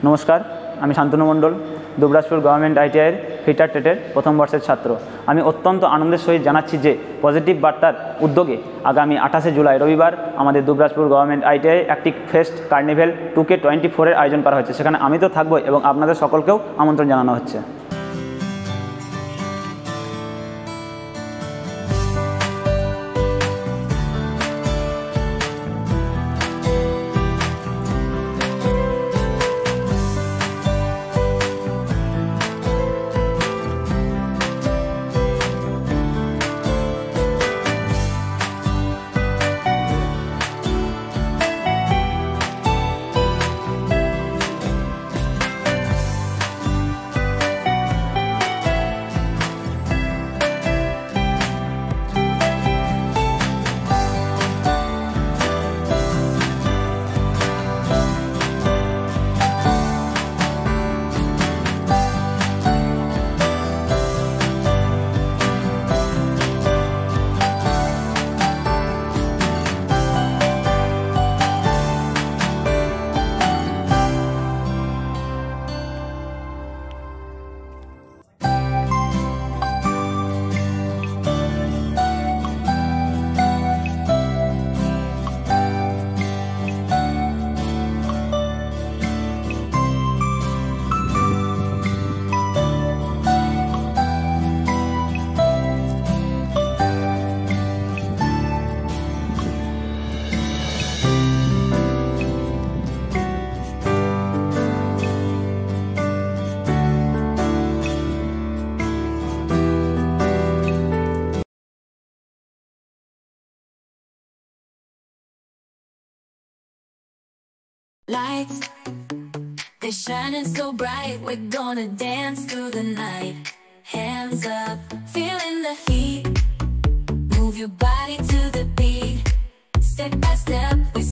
নমস্কার, আমি শান্তনু মণ্ডল, Dubrajpur government আইটিআইয়ের fitter টেটের প্রথম বর্ষের ছাত্র। আমি অত্যন্ত আনন্দের সহিত জানাচ্ছি যে পজিটিভ বার্তার উদ্যোগে আগামী 28শে জুলাই রবিবার আমাদের দুবরাজপুর গভর্নমেন্ট আইটিআই একটি ফেস্ট কার্নিভেল 2K24 এর আয়োজন করা হচ্ছে। সেখানে আমি তো থাকবো এবং আপনাদের সকলকেও আমন্ত্রণ জানানো হচ্ছে। Lights, they're shining so bright. We're gonna dance through the night. Hands up, feeling the heat. Move your body to the beat. Step by step,